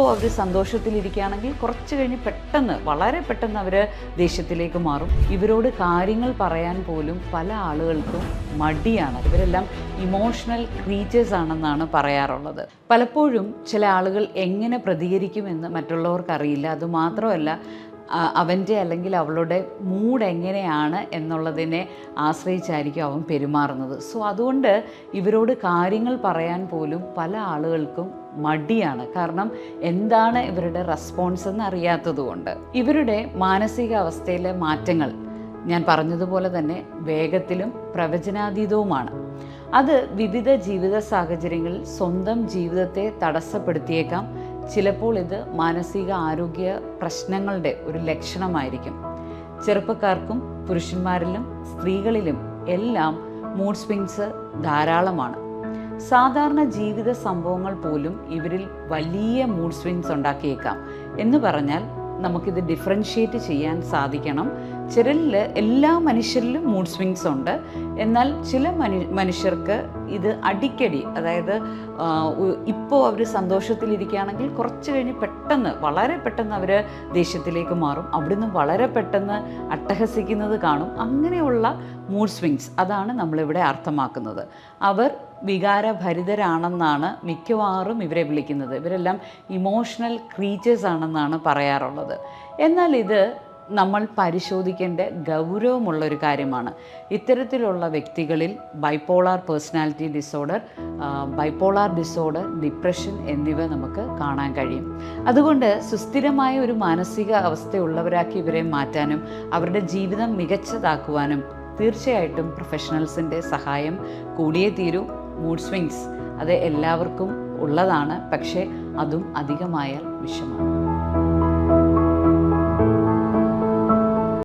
ഇപ്പോൾ അവർ സന്തോഷത്തിലിരിക്കുകയാണെങ്കിൽ കുറച്ച് കഴിഞ്ഞ് പെട്ടെന്ന് വളരെ പെട്ടെന്ന് അവർ ദേഷ്യത്തിലേക്ക് മാറും. ഇവരോട് കാര്യങ്ങൾ പറയാൻ പോലും പല ആളുകൾക്കും മടിയാണ്. ഇവരെല്ലാം ഇമോഷണൽ ക്രീച്ചേഴ്സ് ആണെന്നാണ് പറയാറുള്ളത്. പലപ്പോഴും ചില ആളുകൾ എങ്ങനെ പ്രതികരിക്കുമെന്ന് മറ്റുള്ളവർക്കറിയില്ല. അതുമാത്രമല്ല, അവൻ്റെ അല്ലെങ്കിൽ അവളുടെ മൂഡ് എങ്ങനെയാണ് എന്നുള്ളതിനെ ആശ്രയിച്ചായിരിക്കും അവൻ പെരുമാറുന്നത്. സോ അതുകൊണ്ട് ഇവരോട് കാര്യങ്ങൾ പറയാൻ പോലും പല ആളുകൾക്കും മടിയാണ്. കാരണം എന്താണ് ഇവരുടെ റെസ്പോൺസ് എന്ന് അറിയാത്തതുകൊണ്ട്. ഇവരുടെ മാനസികാവസ്ഥയിലെ മാറ്റങ്ങൾ ഞാൻ പറഞ്ഞതുപോലെ തന്നെ വേഗത്തിലും പ്രവചനാതീതവുമാണ്. അത് വിവിധ ജീവിത സാഹചര്യങ്ങളിൽ സ്വന്തം ജീവിതത്തെ തടസ്സപ്പെടുത്തിയേക്കാം. ചിലപ്പോൾ ഇത് മാനസിക ആരോഗ്യ പ്രശ്നങ്ങളുടെ ഒരു ലക്ഷണമായിരിക്കും. ചെറുപ്പക്കാർക്കും പുരുഷന്മാരിലും സ്ത്രീകളിലും എല്ലാം മൂഡ് സ്വിങ്സ് ധാരാളമാണ്. സാധാരണ ജീവിത സംഭവങ്ങൾ പോലും ഇവരിൽ വലിയ മൂഡ് സ്വിങ്സ് ഉണ്ടാക്കിയേക്കാം. എന്ന് പറഞ്ഞാൽ നമുക്കിത് ഡിഫറൻഷ്യേറ്റ് ചെയ്യാൻ സാധിക്കണം. ചിലരിൽ എല്ലാ മനുഷ്യരിലും മൂഡ് സ്വിങ്സ് ഉണ്ട്. എന്നാൽ ചില മനുഷ്യർക്ക് ഇത് അടിക്കടി, അതായത് ഇപ്പോൾ അവർ സന്തോഷത്തിലിരിക്കുകയാണെങ്കിൽ കുറച്ച് കഴിഞ്ഞ് പെട്ടെന്ന് വളരെ പെട്ടെന്ന് അവർ ദേഷ്യത്തിലേക്ക് മാറും. അവിടുന്ന് വളരെ പെട്ടെന്ന് അട്ടഹസിക്കുന്നത് കാണും. അങ്ങനെയുള്ള മൂഡ് സ്വിങ്സ് അതാണ് നമ്മളിവിടെ അർത്ഥമാക്കുന്നത്. അവർ വികാരഭരിതരാണെന്നാണ് മിക്കവാറും ഇവരെ വിളിക്കുന്നത്. ഇവരെല്ലാം ഇമോഷണൽ ക്രീച്ചേഴ്സ് ആണെന്നാണ് പറയാറുള്ളത്. എന്നാൽ ഇത് നമ്മൾ പരിശോധിക്കേണ്ട ഗൗരവമുള്ളൊരു കാര്യമാണ്. ഇത്തരത്തിലുള്ള വ്യക്തികളിൽ bipolar personality disorder, bipolar disorder, depression എന്നിവ നമുക്ക് കാണാൻ കഴിയും. അതുകൊണ്ട് സുസ്ഥിരമായ ഒരു മാനസിക അവസ്ഥയുള്ളവരാക്കി ഇവരെ മാറ്റാനും അവരുടെ ജീവിതം മികച്ചതാക്കുവാനും തീർച്ചയായിട്ടും പ്രൊഫഷണൽസിൻ്റെ സഹായം കൂടിയേ തീരൂ. മൂഡ് സ്വിങ്സ് അത് എല്ലാവർക്കും ഉള്ളതാണ്. പക്ഷേ അതും അധികമായാൽ വിഷമാണ്.